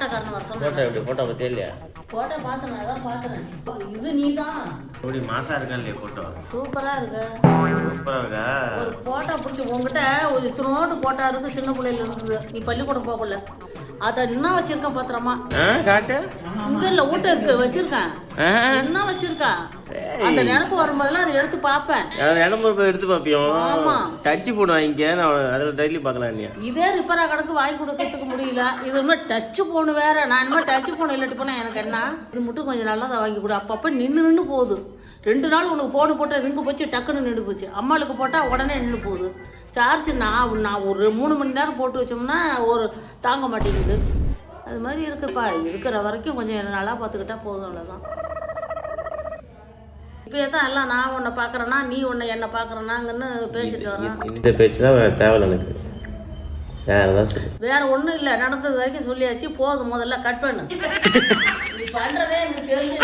Photo எப்படி photo பத்தி இல்லையா? போட்டோ பார்த்தேன், அதான் பார்த்தேன். இது நீ தான் எப்படி மாசா இருக்கா இல்லையா? போட்டோ சூப்பரா இருக்கு. சூப்பரா இருக்கா? ஒரு போட்டோ பிடிச்சி உங்ககிட்ட ஒரு இத்தனோடு போட்டோ இருக்கு, சின்ன பிள்ளையில இருந்தது. நீ பள்ளிக்கூடம் போகல, அதை இன்னும் வச்சிருக்கேன் பத்திரமா. காட்டு. இங்க இல்ல, ஊட்ட இருக்கு, வச்சிருக்கேன். இன்னும் வச்சிருக்கேன். அந்த நினைப்பு வரும்போதெல்லாம் அதை எடுத்து பார்ப்பேன். நினைப்பு எடுத்து பார்ப்பியோம். ஆமா, டச் போன் வாங்கிக்க, நான் அதில் டெய்லி பார்க்கலாம். இல்லையா? இதே ரிப்பேரா கிடக்கு, வாங்கி கொடுக்கறதுக்கு முடியல. இது இனிமேல் டச்சு போன் வேற. நான் இனிமேல் டச்சு போன் இல்லாட்டி போனா எனக்கு என்ன? இது மட்டும் கொஞ்சம் நல்லா தான் வாங்கி கொடு. அப்பப்போ நின்று போகுது. 2 நாள் உனக்கு போன் போட்டால் ரிங்கு போச்சு, டக்குன்னு நின்று போச்சு. அம்மாளுக்கு போட்டால் உடனே நின்று போகுது. சார்ஜ் நான் ஒரு 3 மணி நேரம் போட்டு வச்சோம்னா ஒரு தாங்க மாட்டேங்குது. அது மாதிரி இருக்குப்பா. இருக்கிற வரைக்கும் கொஞ்சம் நல்லா பார்த்துக்கிட்டா போதும், அவ்வளோதான். இப்போயே தான் எல்லாம் நான் உன்னை பார்க்குறேன்னா, நீ உன்னை என்னை பார்க்குறேன்னாங்கன்னு பேசிட்டு வரேன். இந்த பேச்சு தான் தேவை எனக்கு. வேற ஒன்றும் இல்லை, நடந்தது வரைக்கும் சொல்லியாச்சு, போதும். முதல்ல கட் பண்ணு. நீ பண்ணுறதே எனக்கு தெரிஞ்சு